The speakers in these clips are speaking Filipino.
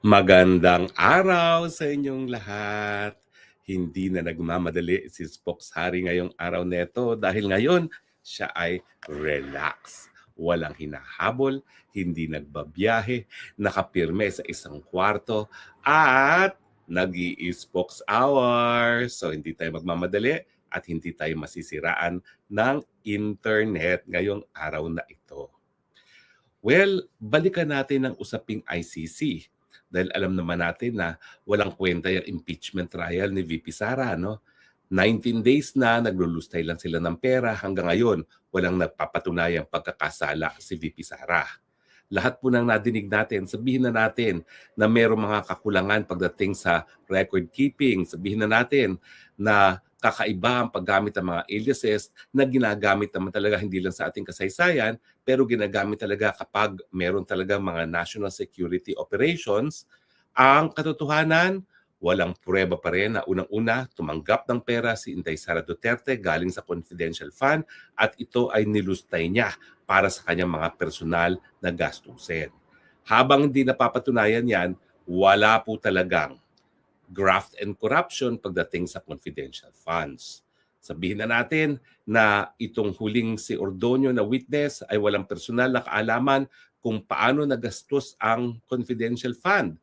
Magandang araw sa inyong lahat. Hindi na nagmamadali si Spox Hari ngayong araw neto dahil ngayon siya ay relax. Walang hinahabol, hindi nagbabiyahe, nakapirme sa isang kwarto at nag-i-Spox hour. So hindi tayo magmamadali at hindi tayo masisiraan ng internet ngayong araw na ito. Well, balikan natin ang usaping ICC. Dahil alam naman natin na walang kwenta yung impeachment trial ni VP Sara, no? 19 days na, naglulustay lang sila ng pera. Hanggang ngayon, walang nagpapatunayang pagkakasala si VP Sara. Lahat po ng nadinig natin, sabihin na natin na mayroong mga kakulangan pagdating sa record keeping. Sabihin na natin na kakaiba ang paggamit ng mga aliases na ginagamit naman talaga hindi lang sa ating kasaysayan, pero ginagamit talaga kapag meron talaga mga national security operations. Ang katotohanan, walang pruweba pa rin na unang-una tumanggap ng pera si Inday Sara Duterte galing sa confidential fund at ito ay nilustay niya para sa kanyang mga personal na gastusin. Habang hindi napapatunayan yan, wala po talagang graft and corruption pagdating sa confidential funds. Sabihin na natin na itong huling si Ordonio na witness ay walang personal na kaalaman kung paano nagastos ang confidential fund.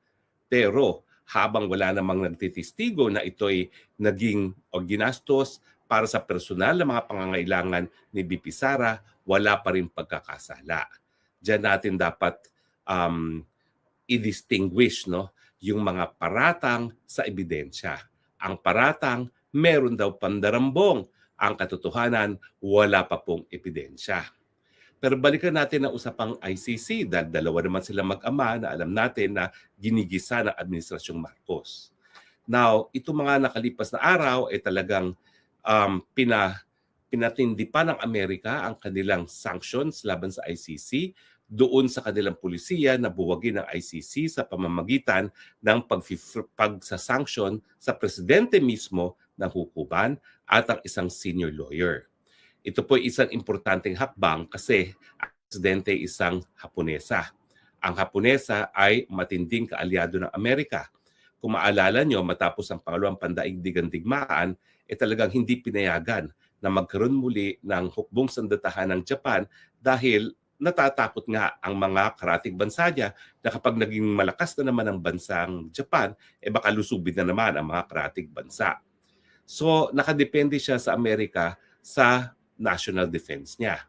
Pero habang wala namang nagtitistigo na ito'y naging o ginastos para sa personal na mga pangangailangan ni BP Sara, wala pa rin pagkakasala. Diyan natin dapat i-distinguish, no, yung mga paratang sa ebidensya. Ang paratang, meron daw pandarambong. Ang katotohanan, wala pa pong ebidensya. Pero balikan natin ang usapang ICC dahil dalawa naman sila mag-ama na alam natin na ginigisa ng Administrasyong Marcos. Now, itong mga nakalipas na araw ay talagang pinatindi pa ng Amerika ang kanilang sanctions laban sa ICC doon sa kanilang pulisiya na buwagin ng ICC sa pamamagitan ng pagsasanction sa presidente mismo ng hukuman at ang isang senior lawyer. Ito po ay isang importanteng hakbang kasi ang presidente ay isang Haponesa. Ang Haponesa ay matinding kaalyado ng Amerika. Kung maalala nyo, matapos ang pangalawang pandaigdigang digmaan, talagang hindi pinayagan na magkaroon muli ng hukbong sandatahan ng Japan dahil natatakot nga ang mga karatig bansa niya na kapag naging malakas na naman ang bansang Japan, baka lusubin na naman ang mga karatig bansa. So, nakadepende siya sa Amerika sa national defense niya.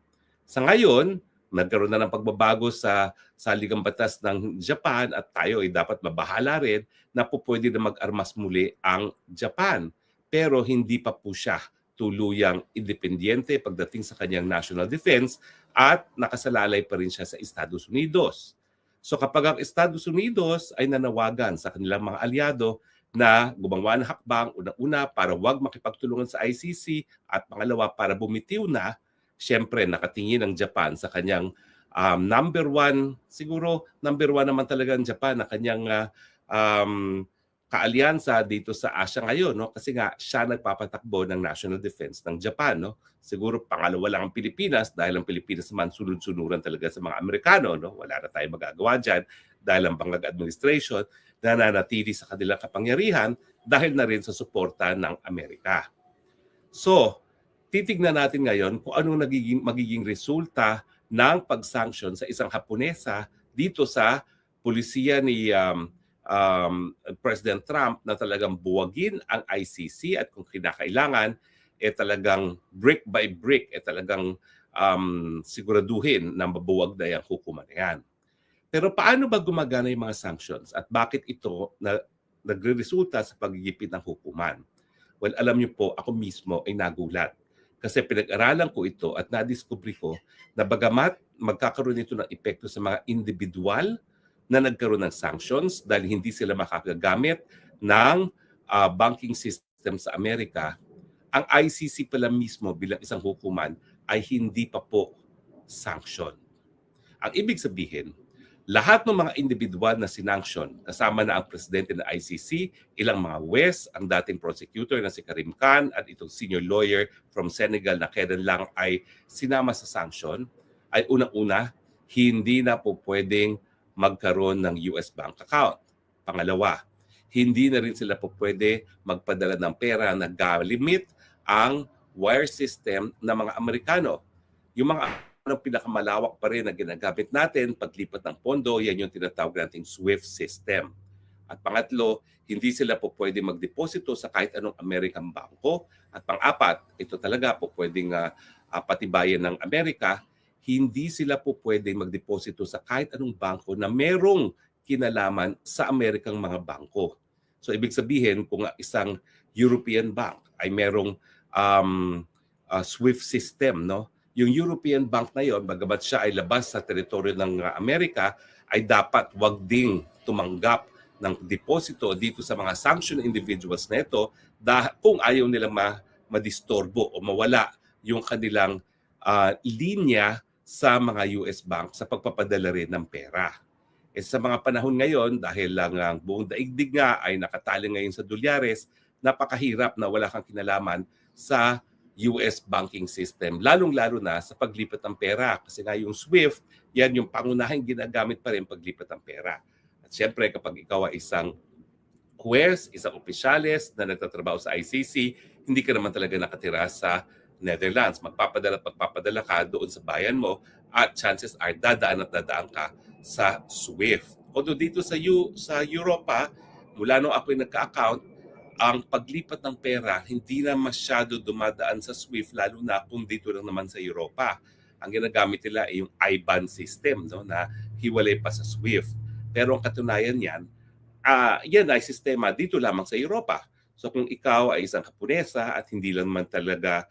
Sa ngayon, nagkaroon na ng pagbabago sa saligang batas ng Japan at tayo ay dapat mabahala rin na po pwede na mag-armas muli ang Japan. Pero hindi pa po siya tuluyang independyente pagdating sa kanyang national defense at nakasalalay pa rin siya sa Estados Unidos. So kapag ang Estados Unidos ay nanawagan sa kanilang mga aliado na gumawa ng hakbang, unang-una para wag makipagtulungan sa ICC at pangalawa para bumitiw na, siyempre nakatingin ang Japan sa kanyang number one naman talaga ang Japan na kanyang kaalyansa dito sa Asia ngayon, no? Kasi nga siya nagpapatakbo ng national defense ng Japan, no? Siguro pangalawa lang ang Pilipinas dahil ang Pilipinas naman sunod-sunuran talaga sa mga Amerikano, no? Wala na tayong magagawa diyan dahil ang Bangag administration nananatili sa kanilang kapangyarihan dahil na rin sa suporta ng Amerika. So, titignan natin ngayon kung anong magiging resulta ng pag-sanction sa isang Haponesa dito sa pulisiya ni President Trump na talagang buwagin ang ICC at kung kinakailangan, talagang brick by brick, talagang siguraduhin na mabuwag na yung hukuman na yan. Pero paano ba gumagana yung mga sanctions at bakit ito nagre-resulta sa paggigipit ng hukuman? Well, alam niyo po, ako mismo ay nagulat. Kasi pinag-aralan ko ito at nadiskubre ko na bagamat magkakaroon ito ng epekto sa mga individual na nagkaroon ng sanctions dahil hindi sila makakagamit ng banking system sa Amerika, ang ICC pala mismo bilang isang hukuman ay hindi pa po sanction. Ang ibig sabihin, lahat ng mga individual na sinanction, kasama na ang presidente ng ICC, ilang mga wes, ang dating prosecutor na si Karim Khan at itong senior lawyer from Senegal na kailan lang ay sinama sa sanction, ay unang-una, hindi na po pwedeng magkaroon ng US bank account. Pangalawa, hindi na rin sila po pwede magpadala ng pera na gamit ang wire system ng mga Amerikano. Yung mga pinakamalawak pa rin na ginagamit natin paglipat ng pondo, yan yung tinatawag nating SWIFT system. At pangatlo, hindi sila po pwede magdeposito sa kahit anong Amerikang bangko. At pang-apat, ito talaga po pwedeng patibayan ng Amerika, hindi sila po pwede magdeposito sa kahit anong bangko na merong kinalaman sa Amerikang mga bangko. So ibig sabihin, kung isang European bank ay merong SWIFT system, no? Yung European bank na yon, bagamat siya ay labas sa teritoryo ng Amerika, ay dapat wag ding tumanggap ng deposito dito sa mga sanctioned individuals na ito kung ayaw nilang madistorbo o mawala yung kanilang linya sa mga US bank sa pagpapadala rin ng pera. Sa mga panahon ngayon, dahil lang ang buong daigdig nga ay nakatali ngayon sa dolyares, napakahirap na wala kang kinalaman sa US banking system, lalong-lalo na sa paglipat ng pera. Kasi nga yung SWIFT, yan yung pangunahing ginagamit pa rin paglipat ng pera. At syempre, kapag ikaw ay isang huwes, isang opisyales na nagtatrabaho sa ICC, hindi ka naman talaga nakatira sa Netherlands. Magpapadala ka doon sa bayan mo at chances are dadaan ka sa SWIFT. Although dito sa Europa, mula nung ako'y nagka-account, ang paglipat ng pera hindi na masyado dumadaan sa SWIFT, lalo na kung dito lang naman sa Europa. Ang ginagamit nila ay yung IBAN system, no, na hiwalay pa sa SWIFT. Pero ang katunayan yan, yan ay sistema dito lamang sa Europa. So kung ikaw ay isang Haponesa at hindi lang man talaga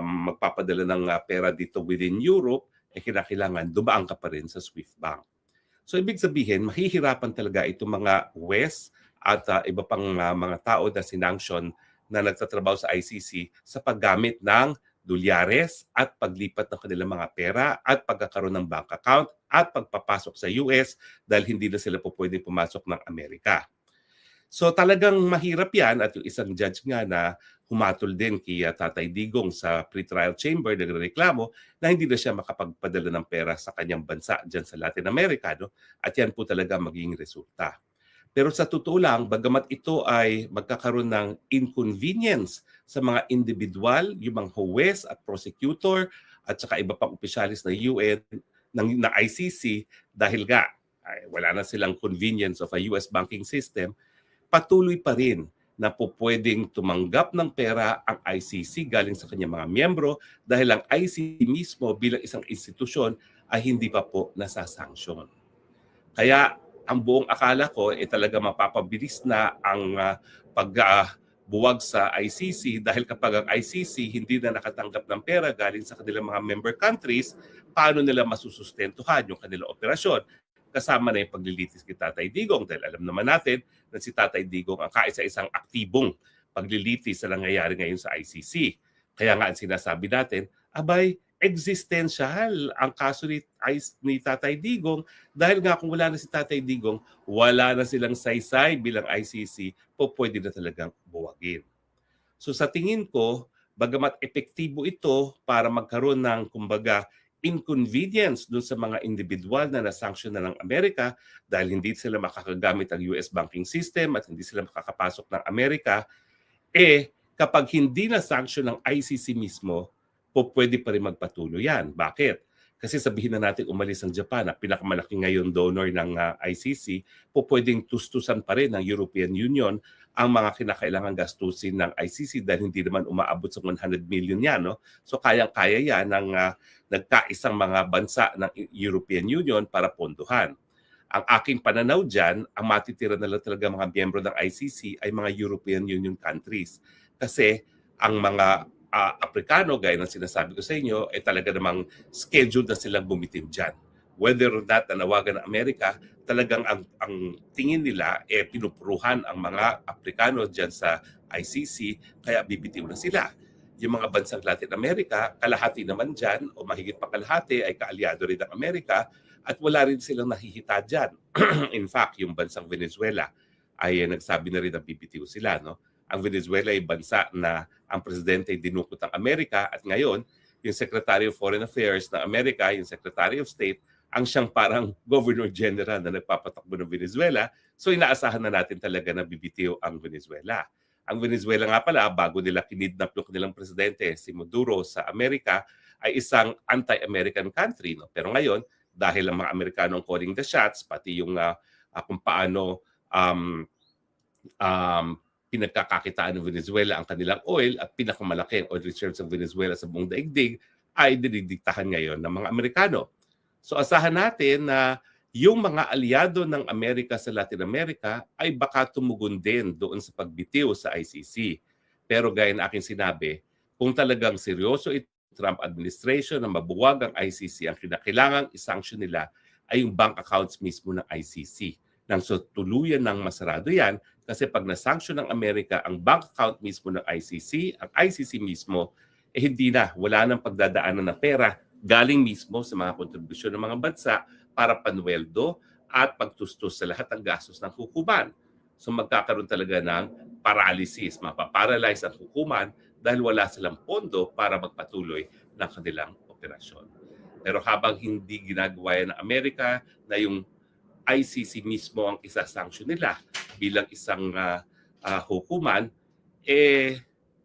magpapadala ng pera dito within Europe, kinakailangan dumaan ka pa rin sa SWIFT bank. So ibig sabihin, mahihirapan talaga itong mga West at iba pang mga tao na sinanction na nagtatrabaho sa ICC sa paggamit ng dolyares at paglipat ng kanilang mga pera at pagkakaroon ng bank account at pagpapasok sa US dahil hindi na sila po pwede pumasok ng Amerika. So talagang mahirap yan at yung isang judge nga na humatol din kay Tatay Digong sa pre-trial chamber, nagreklamo na hindi na siya makapagpadala ng pera sa kanyang bansa dyan sa Latin America. No? At yan po talaga magiging resulta. Pero sa totoo lang, bagamat ito ay magkakaroon ng inconvenience sa mga individual, yung mga huwes at prosecutor at saka iba pang opisyalis ng UN, ng ICC, dahil nga ay, wala na silang convenience of a US banking system, patuloy pa rin na po pwedeng tumanggap ng pera ang ICC galing sa kanyang mga miyembro dahil ang ICC mismo bilang isang institusyon ay hindi pa po nasasanksyon. Kaya ang buong akala ko talaga mapapabilis na ang pagbuwag sa ICC dahil kapag ang ICC hindi na nakatanggap ng pera galing sa kanilang mga member countries, paano nila masusustentuhan yung kanilang operasyon? Kasama na yung paglilitis kay Tatay Digong dahil alam naman natin na si Tatay Digong ang kaisa-isang aktibong paglilitis na nangyayari ngayon sa ICC. Kaya nga ang sinasabi natin, abay, existential ang kaso ni Tatay Digong dahil nga kung wala na si Tatay Digong, wala na silang saysay bilang ICC, pwede na talagang buwagin. So sa tingin ko, bagamat epektibo ito para magkaroon ng kumbaga inconvenience doon sa mga individual na nasanction na ng Amerika dahil hindi sila makakagamit ang US banking system at hindi sila makakapasok ng Amerika, kapag hindi na sanction ng ICC mismo, pwede pa rin magpatuloy yan. Bakit? Kasi sabihin na natin umalis ang Japan, na pinakamalaki ngayon donor ng ICC, pwedeng tustusan pa rin ng European Union ang mga kinakailangan gastusin ng ICC dahil hindi naman umaabot sa 100 million yan. No? So kayang-kaya yan ng nagkaisang mga bansa ng European Union para ponduhan. Ang aking pananaw dyan, ang matitira na lang talaga mga miyembro ng ICC ay mga European Union countries. Kasi ang mga Aprikano, gaya ng sinasabi ko sa inyo, ay talaga namang scheduled na silang bumitin dyan. Whether or not nanawagan ng Amerika, talagang ang tingin nila pinupuruhan ang mga Aprikano dyan sa ICC, kaya bibitiw na sila. Yung mga bansang Latin America, kalahati naman dyan, o mahigit pa kalahati, ay kaalyado rin ng Amerika, at wala rin silang nahihita dyan. In fact, yung bansang Venezuela ay nagsabi na rin na bibitiw sila, no? Ang Venezuela ay bansa na ang presidente ay dinukot ng Amerika at ngayon, yung Secretary of Foreign Affairs ng Amerika, yung Secretary of State, ang siyang parang Governor General na nagpapatakbo ng Venezuela. So inaasahan na natin talaga na bibitiw ang Venezuela. Ang Venezuela nga pala, bago nila kinidnap yung kanilang presidente, si Maduro sa Amerika, ay isang anti-American country. No? Pero ngayon, dahil ang mga Amerikano ang calling the shots, pati yung kung paano pinagkakakitaan ng Venezuela ang kanilang oil at pinakamalaki ang oil reserves ng Venezuela sa buong daigdig ay dinidiktahan ngayon ng mga Amerikano. So asahan natin na yung mga aliado ng Amerika sa Latin America ay baka tumugon din doon sa pagbitiw sa ICC. Pero gaya na aking sinabi, kung talagang seryoso ito Trump administration na mabuwag ang ICC, ang kinakailangang isanction nila ay yung bank accounts mismo ng ICC. Nang so tuluyan ng masarado yan, kasi pag nasanction ng Amerika ang bank account mismo ng ICC, ang ICC mismo, hindi na, wala nang pagdadaanan ng pera galing mismo sa mga kontribusyon ng mga bansa para panweldo at pagtustos sa lahat ng gastos ng hukuman. So magkakaroon talaga ng paralysis, mapaparalyze ang hukuman dahil wala silang pondo para magpatuloy ng kanilang operasyon. Pero habang hindi ginagawa yan ng Amerika na yung ICC mismo ang isa-sanction nila bilang isang hukuman,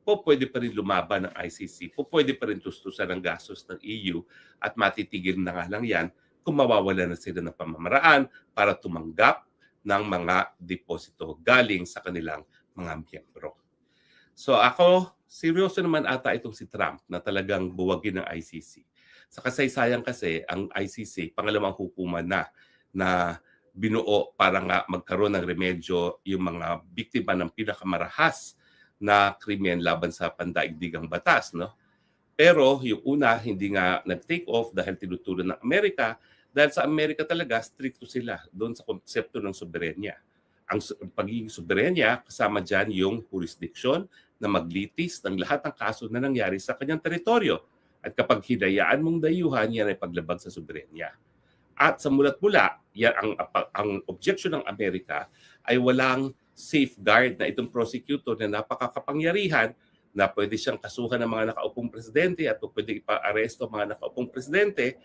pwede pa rin lumaban ng ICC, pwede pa rin tustusan ng gastos ng EU at matitigil na nga lang yan kung mawawala na sila ng pamamaraan para tumanggap ng mga deposito galing sa kanilang mga miyembro. So ako, seryoso naman ata itong si Trump na talagang buwagin ng ICC. Sa kasaysayan kasi, ang ICC, pangalawang hukuman na binuo para nga magkaroon ng remedyo yung mga biktima ng pinakamarahas na krimen laban sa pandaigdigang batas. No? Pero yung una, hindi nga nag-take off dahil tinutulong ng Amerika. Dahil sa Amerika talaga, stricto sila doon sa konsepto ng soberenya. Ang pagiging soberenya, kasama dyan yung jurisdiction na maglitis ng lahat ng kaso na nangyari sa kanyang teritoryo. At kapag hinayaan mong dayuhan, yan ay paglabag sa soberenya. At sa mulat-mula, yan ang objection ng Amerika ay walang safeguard na itong prosecutor na napakakapangyarihan na pwede siyang kasuhan ng mga nakaupong presidente at pwede ipa-aresto ang mga nakaupong presidente,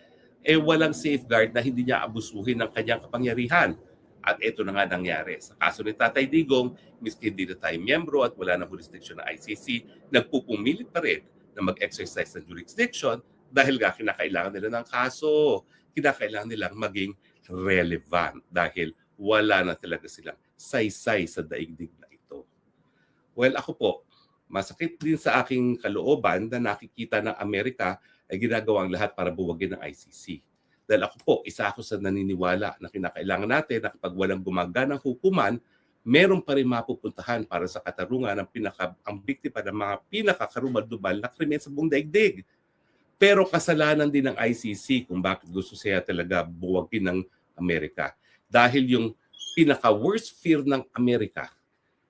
walang safeguard na hindi niya abusuhin ng kanyang kapangyarihan. At ito na nga nangyari. Sa kaso ni Tatay Digong, miski hindi na tayo miyembro at wala na jurisdiction ng ICC, nagpupumilit pa rin na mag-exercise ng jurisdiction dahil nga kinakailangan nila ng kaso. Kinakailangan nilang maging relevant dahil wala na talaga silang saysay sa daigdig na ito. Well, ako po, masakit din sa aking kalooban na nakikita ng Amerika ay ginagawa ang lahat para buwagin ng ICC. Dahil ako po, isa ako sa naniniwala na kinakailangan natin na kapag walang gumaganang hukuman, meron pa rin mapupuntahan para sa katarungan ng ang biktima ng mga pinakakarumad-dumal na krimen sa buong daigdig. Pero kasalanan din ng ICC kung bakit gusto siya talaga buwagin ng Amerika. Dahil yung pinaka-worst fear ng Amerika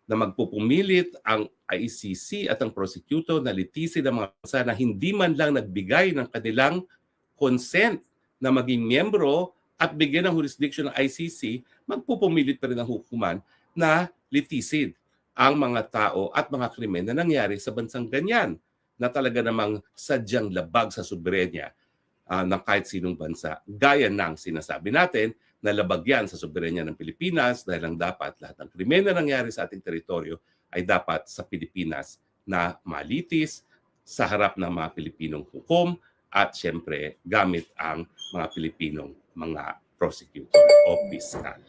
na magpupumilit ang ICC at ang prosecutor na litisin ang mga bansa na hindi man lang nagbigay ng kanilang consent na maging miyembro at bigyan ng jurisdiction ng ICC, magpupumilit pa rin ang hukuman na litisin ang mga tao at mga krimen na nangyari sa bansang ganyan na talaga namang sadyang labag sa soberenya ng kahit sinong bansa. Gaya ng sinasabi natin na labag yan sa soberenya ng Pilipinas dahil lang dapat lahat ng krimen na nangyari sa ating teritoryo ay dapat sa Pilipinas na malitis sa harap ng mga Pilipinong hukom at siyempre gamit ang mga Pilipinong mga prosecutor o piskal.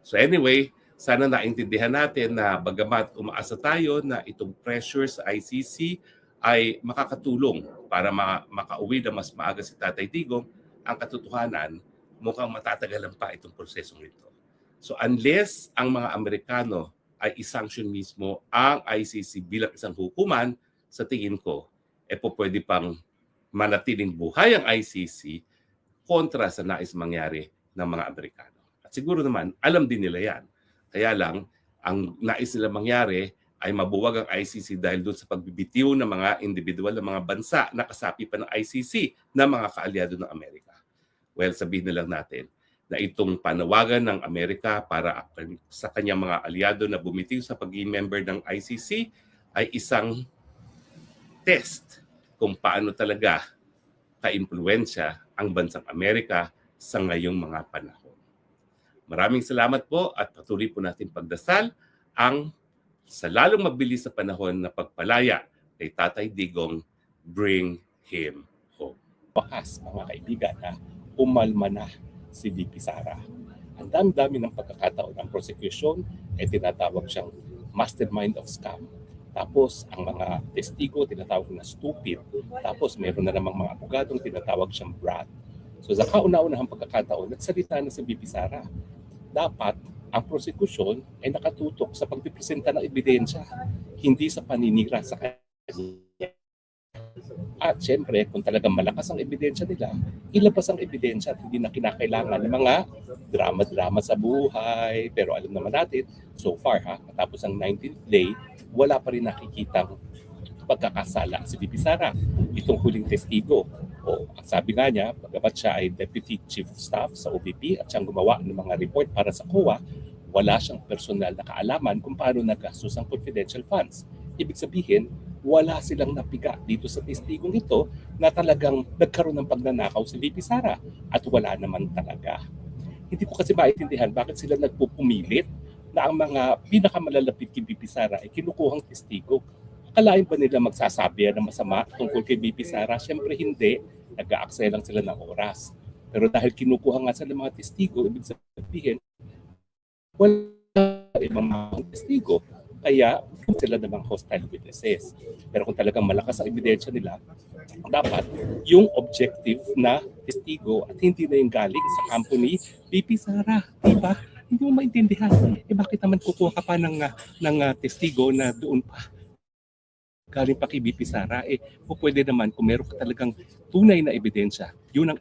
So anyway, sana naintindihan natin na bagamat umaasa tayo na itong pressure sa ICC ay makakatulong para makauwi na mas maaga si Tatay Digong, ang katotohanan, mukhang matatagalan pa itong prosesong ito. So unless ang mga Amerikano ay isanction mismo ang ICC bilang isang hukuman, sa tingin ko, pwede pang manatiling buhay ang ICC kontra sa nais mangyari ng mga Amerikano. At siguro naman, alam din nila yan. Kaya lang, ang nais nila mangyari ay mabuwag ang ICC dahil doon sa pagbibitiw ng mga individual ng mga bansa na kasapi pa ng ICC na mga kaalyado ng Amerika. Well, sabihin na lang natin na itong panawagan ng Amerika para sa kanyang mga alyado na bumitiw sa pagiging member ng ICC ay isang test kung paano talaga ka-impluwensya ang bansang Amerika sa ngayong mga panahon. Maraming salamat po at patuloy po natin pagdasal ang sa lalong mabilis sa panahon na pagpalaya kay Tatay Digong, bring him home. Wakas mga kaibigan na umalma na si VP Sara. Ang dami-dami ng pagkakataon ng prosecution ay tinatawag siyang mastermind of scam. Tapos ang mga testigo tinatawag na stupid. Tapos meron na namang mga abogadong tinatawag siyang brat. So sa kauna-unahang pagkakataon, nagsalita na si VP Sara. Dapat ang prosecution ay nakatutok sa pagpipresenta ng ebidensya, hindi sa paninira sa kanya. At syempre, kung talagang malakas ang ebidensya nila, ilabas ang ebidensya at hindi na kinakailangan ng mga drama-drama sa buhay. Pero alam naman natin, so far matapos ang 19th day, wala pa rin nakikitang pagkakasala si VP Sara. Itong huling testigo, ang sabi nga niya, bagamat siya ay Deputy Chief of Staff sa OVP at siyang gumawa ng mga report para sa COA, wala siyang personal na kaalaman kung paano nagastos ang confidential funds. Ibig sabihin, wala silang napiga dito sa testigong ito na talagang nagkaroon ng pagnanakaw si VP Sara at wala naman talaga. Hindi ko kasi maintindihan bakit sila nagpupumilit na ang mga pinakamalalapit kay VP Sara ay kinukuhang testigo. Akalain ba nila magsasabi ng masama tungkol kay VP Sara? Siyempre hindi. Nag-aaksaya lang sila ng oras. Pero dahil kinukuha nga sila ng mga testigo, ibig sabihin, wala ibang mga testigo. Kaya sila namang hostile witnesses. Pero kung talagang malakas ang ebidensya nila, dapat yung objective na testigo at hindi na yung galing sa kampo ni VP Sara. Diba? Hindi mo maintindihan. Bakit naman kukuha ka pa ng testigo na doon pa? Galing pa kay VP Sara, pwede naman kung meron ka talagang tunay na ebidensya, yun ang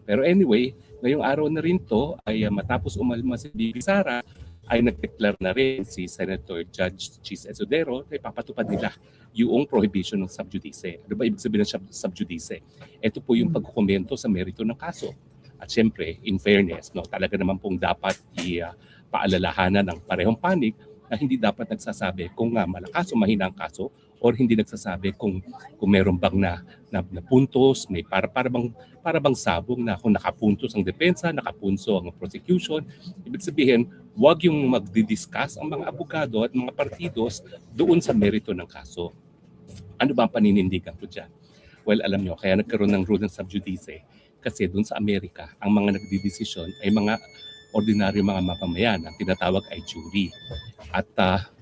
Pero anyway, ngayong araw na rin to ay matapos umalma si VP Sara, ay nag-declare na rin si Senator Judge Chis Escudero na ipapatupad nila yung prohibition ng sub judice. Ano ba ibig sabihin ng sub judice? Ito po yung pagkukomento sa merito ng kaso. At syempre, in fairness, talaga naman pong dapat ipaalalahanan ng parehong panig na hindi dapat nagsasabi kung malakas o mahina ang kaso or hindi nagsasabi kung meron bang na puntos, may para bang sabong na kung nakapuntos ang depensa, nakapunso ang prosecution. Ibig sabihin, huwag yung magdi-discuss ang mga abogado at mga partidos doon sa merito ng kaso. Ano ba ang paninindigan ko dyan? Well, alam nyo, kaya nagkaroon ng rule ng sub judice kasi doon sa Amerika, ang mga nagdidesisyon ay mga ordinaryo mga mamamayan, ang tinatawag ay jury. At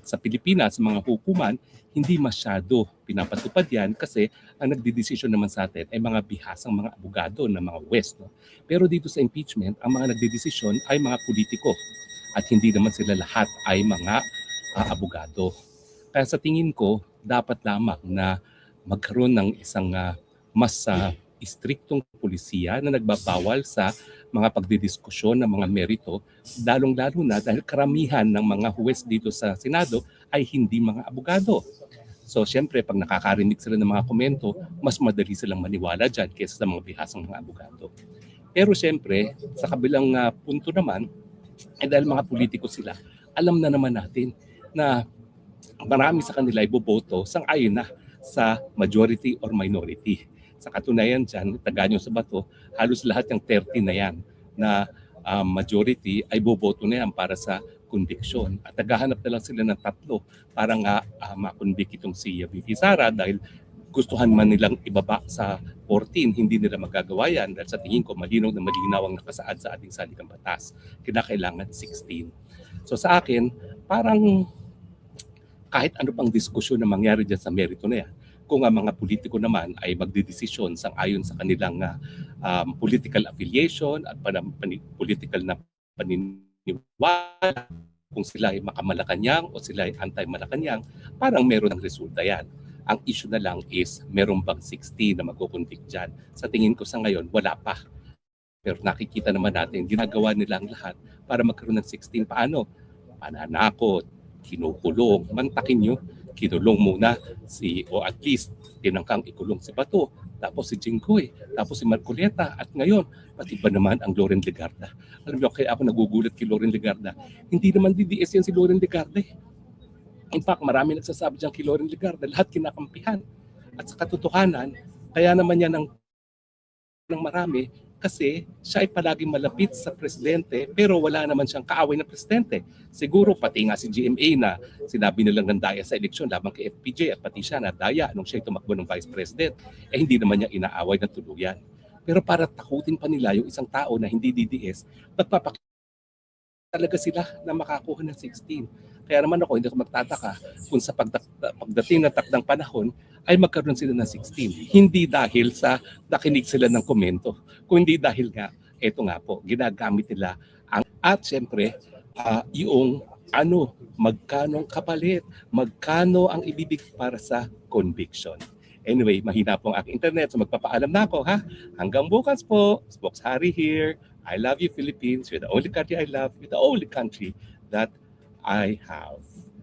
sa Pilipinas, mga hukuman, hindi masyado pinapatupad yan kasi ang nagdidesisyon naman sa atin ay mga bihasang mga abogado na mga West. Pero dito sa impeachment, ang mga nagdidesisyon ay mga politiko at hindi naman sila lahat ay mga abogado. Kaya sa tingin ko, dapat lamang na magkaroon ng isang mas istriktong pulisiya na nagbabawal sa mga pagdidiskusyon ng mga merito, lalong-lalo na dahil karamihan ng mga huwes dito sa Senado ay hindi mga abogado. So siyempre, pag nakakarinig sila ng mga komento, mas madali silang maniwala dyan kaysa sa mga bihasang mga abogado. Pero siyempre, sa kabilang punto naman, dahil mga politiko sila, alam na naman natin na marami sa kanila iboboto sang-ayon na sa majority or minority. Sa katunayan dyan, taga nyo sa bato, halos lahat ng 30 na yan na majority ay boboto na yan para sa conviction. At naghahanap na lang sila ng tatlo para nga makonvict itong si VP Sara dahil gustuhan man nilang ibaba sa 14, hindi nila magagawa yan dahil sa tingin ko malinaw na malinaw ang nakasaad sa ating saligang batas. Kinakailangan 16. So sa akin, parang kahit ano pang diskusyon na mangyari dyan sa merito na yan, kung ang mga politiko naman ay magdidesisyon sang-ayon sa kanilang political affiliation at political na paniniwala, kung sila ay makamalacanang o sila ay anti-Malacanang, parang meron ng resulta yan. Ang issue na lang is meron bang 16 na magkukonvict dyan. Sa tingin ko sa ngayon, wala pa. Pero nakikita naman natin, ginagawa nila ang lahat para magkaroon ng 16. Paano? Pananakot, kinukulong, mantakin nyo, kinulong muna o at least tinangkang ikulong si Bato, tapos si Jinggoy, tapos si Marcoleta, at ngayon, pati ba naman ang Loren Legarda. Alam niyo, kaya ako nagugulat kay Loren Legarda. Hindi naman DDS yan si Loren Legarda. In fact, marami nagsasabi dyan kay Loren Legarda, lahat kinakampihan. At sa katotohanan, kaya naman yan ang ng marami kasi siya ay palaging malapit sa presidente pero wala naman siyang kaaway ng presidente. Siguro pati nga si GMA na sinabi nilang nandaya sa eleksyon labang kay FPJ at pati siya nadaya nung siya tumakbo ng vice president, hindi naman niya inaaway ng tuluyan. Pero para takutin pa nila yung isang tao na hindi DDS, magpapakita talaga sila na makakuha ng 16. Kaya naman ako, hindi ako magtataka kung sa pagdating ng takdang panahon ay magkaroon sila ng 16. Hindi dahil sa nakinig sila ng komento, kundi dahil nga, eto nga po, ginagamit nila ang, at syempre, yung magkano ang kapalit, magkano ang ibibig para sa conviction. Anyway, mahina po ang aking internet, so magpapaalam na ako ha. Hanggang bukas po, Spokes Harry here. I love you, Philippines. You're the only country I love. You're the only country that I have.